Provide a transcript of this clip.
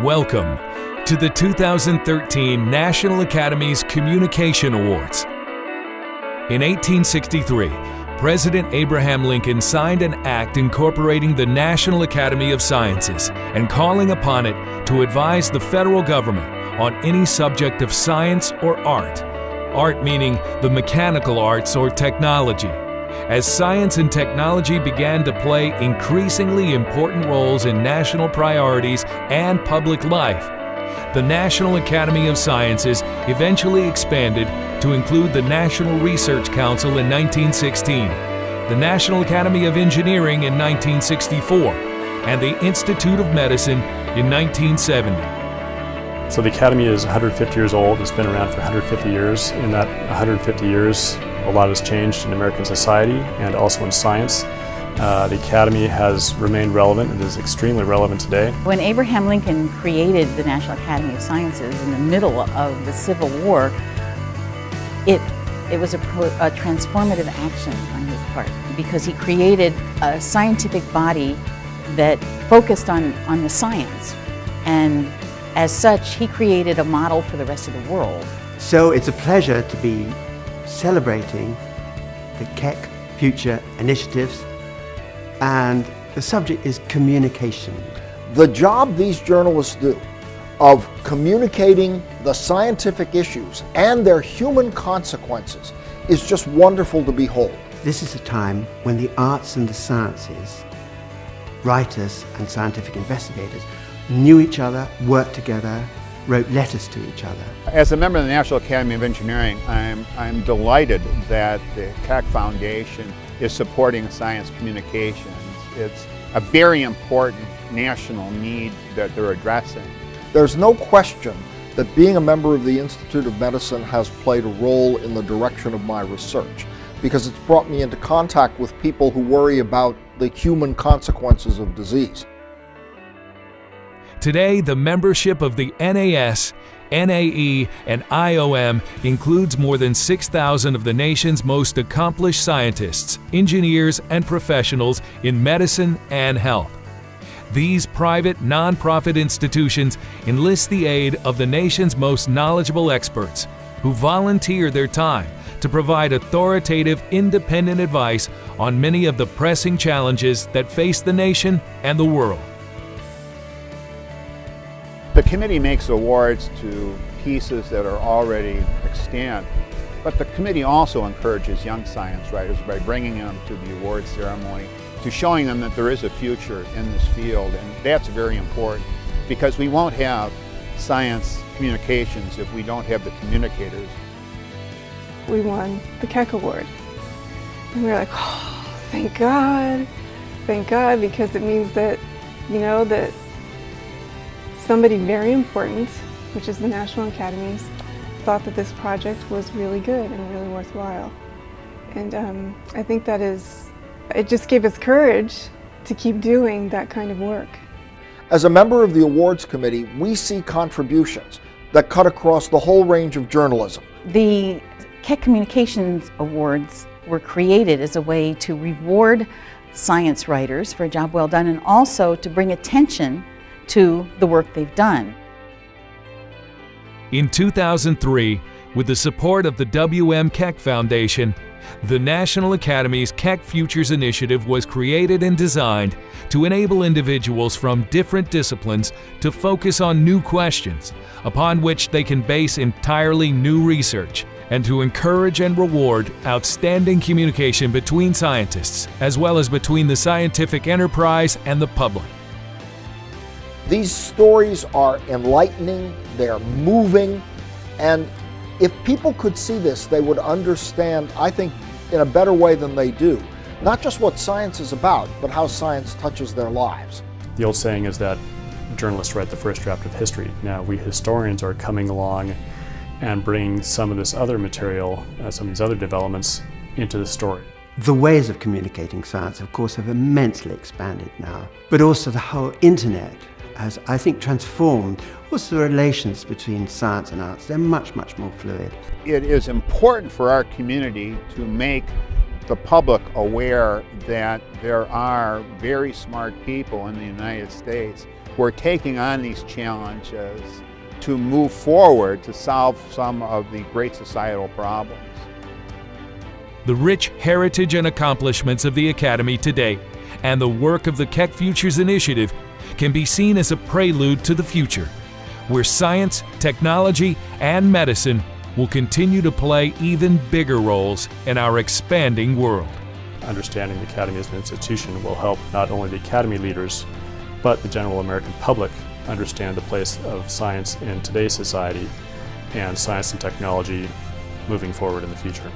Welcome to the 2013 National Academies Communication Awards. In 1863, President Abraham Lincoln signed an act incorporating the National Academy of Sciences and calling upon it to advise the federal government on any subject of science or art. Art meaning the mechanical arts or technology, as science and technology began to play increasingly important roles in national priorities and public life. The National Academy of Sciences eventually expanded to include the National Research Council in 1916, the National Academy of Engineering in 1964, and the Institute of Medicine in 1970. So the Academy is 150 years old. It's been around for 150 years. In that 150 years, a lot has changed in American society and also in science. The Academy has remained relevant and is extremely relevant today. When Abraham Lincoln created the National Academy of Sciences in the middle of the Civil War, it was a transformative action on his part, because he created a scientific body that focused on the science, and as such he created a model for the rest of the world. So it's a pleasure to be celebrating the Keck Future Initiatives, and the subject is communication. The job these journalists do of communicating the scientific issues and their human consequences is just wonderful to behold. This is a time when the arts and the sciences, writers and scientific investigators, knew each other, worked together, wrote letters to each other. As a member of the National Academy of Engineering, I'm delighted that the Keck Foundation is supporting science communications. It's a very important national need that they're addressing. There's no question that being a member of the Institute of Medicine has played a role in the direction of my research, because it's brought me into contact with people who worry about the human consequences of disease. Today, the membership of the NAS, NAE, and IOM includes more than 6,000 of the nation's most accomplished scientists, engineers, and professionals in medicine and health. These private, nonprofit institutions enlist the aid of the nation's most knowledgeable experts, who volunteer their time to provide authoritative, independent advice on many of the pressing challenges that face the nation and the world. The committee makes awards to pieces that are already extant, but the committee also encourages young science writers by bringing them to the award ceremony, to showing them that there is a future in this field, and that's very important, because we won't have science communications if we don't have the communicators. We won the Keck Award, and we were like, oh, thank God, because it means that, that somebody very important, which is the National Academies, thought that this project was really good and really worthwhile. And I think it just gave us courage to keep doing that kind of work. As a member of the awards committee, we see contributions that cut across the whole range of journalism. The Keck Communications Awards were created as a way to reward science writers for a job well done, and also to bring attention to the work they've done. In 2003, with the support of the W.M. Keck Foundation, the National Academy's Keck Futures Initiative was created and designed to enable individuals from different disciplines to focus on new questions upon which they can base entirely new research, and to encourage and reward outstanding communication between scientists, as well as between the scientific enterprise and the public. These stories are enlightening, they're moving, and if people could see this, they would understand, I think, in a better way than they do, not just what science is about, but how science touches their lives. The old saying is that journalists write the first draft of history. Now we historians are coming along and bringing some of this other material, some of these other developments into the story. The ways of communicating science, of course, have immensely expanded now, but also the whole internet has, I think, transformed also the relations between science and arts. They're much, much more fluid. It is important for our community to make the public aware that there are very smart people in the United States we're taking on these challenges to move forward to solve some of the great societal problems. The rich heritage and accomplishments of the Academy today and the work of the Keck Futures Initiative can be seen as a prelude to the future, where science, technology, and medicine will continue to play even bigger roles in our expanding world. Understanding the Academy as an institution will help not only the Academy leaders, but the general American public understand the place of science in today's society and science and technology moving forward in the future.